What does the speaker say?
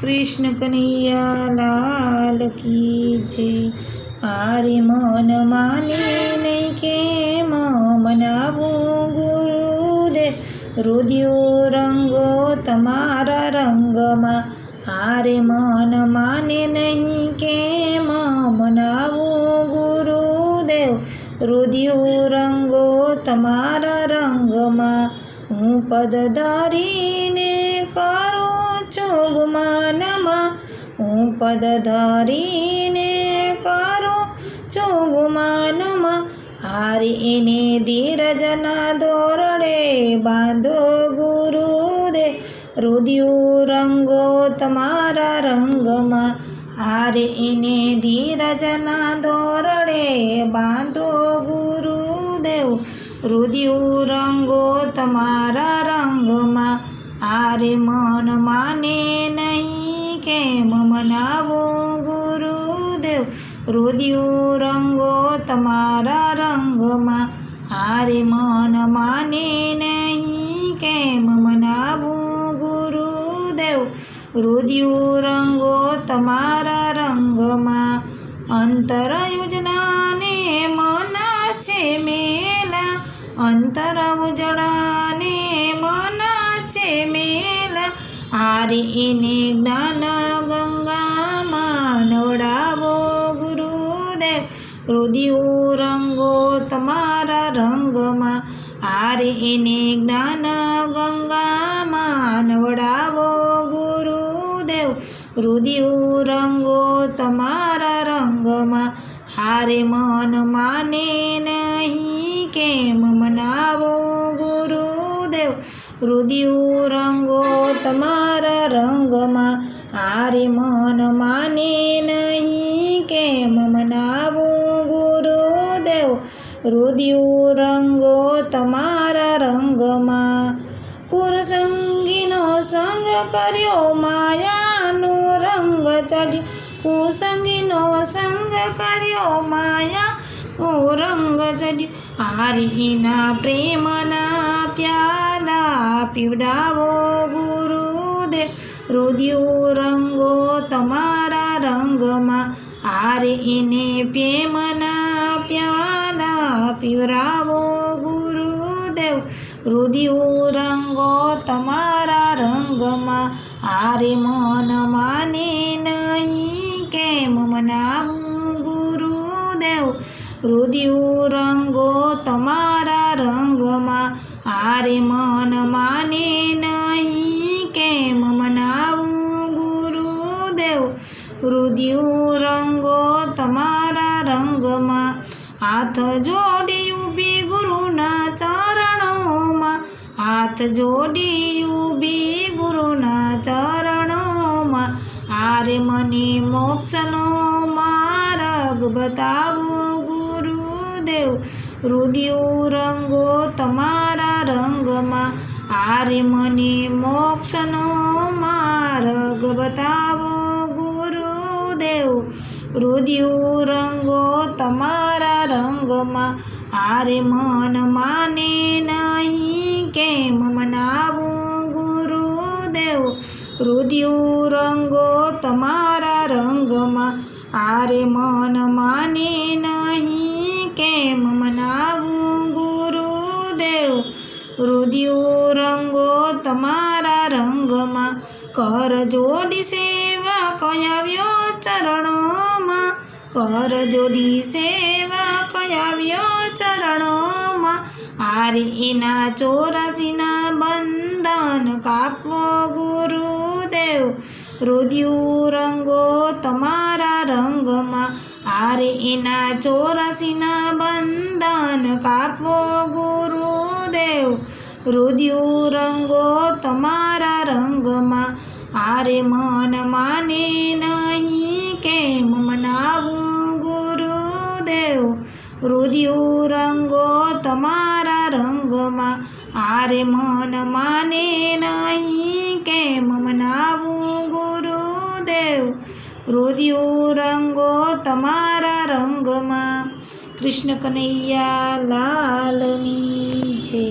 कृष्ण कन्हैया लाल की जय। आरे मन माने नहीं के मनावू गुरुदेव रुदियो रंगो तमारा रंगमा। आरे मन माने नहीं के मनावू गुरुदेव रुदियो रंगो तमारा रंगमा। हूँ पद धारीने करूँ છું ગુમાનમાં, હું પદ ધારીને કરું છું ગુમાનમાં। હારી એને ધીરજના દોરડે બાંધો ગુરુદેવ રુદિયું રંગો તમારા રંગમાં। હારે એને ધીરજના દોરડે બાંધો ગુરુદેવ રુદિયું રંગો તમારા રંગમાં। आरे मन माने नहीं केम मनावो गुरुदेव रुदियो रंगो तमारा रंगमा। आरे मन माने नहीं केम मनावो गुरुदेव रुदियो रंगो तमारा रंगमा। अंतर योजना ने मना छे मेला, अंतर उजड़ा ने मना मेला। आरे એને જ્ઞાન ગંગામાં નવડાવો ગુરુદેવ રુદિયું રંગો તમારા રંગમાં। આરે એને જ્ઞાન ગંગામાં નવડાવો ગુરુદેવ રુદિયું રંગો તમારા રંગમાં। આરે મન માને નહીં કેમ મનાવો ગુરુદેવ રુદિયું રંગો તમારા રંગમાં। આરે મન માને નહીં કેમ મનાવું ગુરુદેવ રુદિયું રંગો તમારા રંગમાં। કુસંગીનો સંગ કર્યો માયાનો રંગ ચડ્યો, કુસંગીનો સંગ કર્યો માયાનો રંગ ચડ્યો। આરીના પ્રેમના પ્યાલા પીવડાવો ગુરુદેવ રુદિયું રંગો તમારા રંગમાં। આરે એને પ્રેમના પ્યાલા પીવડાવો ગુરુદેવ રુદિયું રંગો તમારા રંગમાં। આરે મન માને નહીં કેમ મનાવું ગુરુદેવ રુદિયું રંગો તમારા રંગમાં। આરે મન માને નહીં કેમ મનાવું ગુરુદેવ રુદિયું રંગો તમારા રંગમાં। હાથ જોડી ઊભી ગુરુના ચરણોમાં, હાથ જોડી ઊભી ગુરુના ચરણોમાં। આરે મને મોક્ષનો માર્ગ બતાવો ગુરુદેવ રુદિયું રંગો તમારા રંગમાં। આરે મને મોક્ષનો માર્ગ બતાવો ગુરુદેવ રુદિયું રંગો તમારા રંગમાં। આરે મન માને નહીં કેમ મનાવું ગુરુદેવ રુદિયું રંગો તમારા રંગમાં। આરે મન માને નહીં કેમ મનાવું ગુરુદેવ રુદિયું રંગો તમારા રંગમાં। કર જોડી સેવા કયાવ્યો ચરણોમાં, કર જોડી સેવા કયાવ્યો ચરણોમાં। આરે એના 84ના બંધન કાપવો ગુરુદેવ રુદિયું રંગો તમારા રંગમાં। આરે એના 84ના બંધન કાપવો ગુરુદેવ રુદિયું રંગો તમારા રંગમાં। આરે મન માને નહીં કેમ મનાવું ગુરુદેવ રુદિયું રંગો તમારા રંગમાં। આરે મન માને નહીં કેમ મનાવું ગુરુદેવ રુદિયું રંગો તમારા રંગમાં। કૃષ્ણ કનૈયા લાલની જય।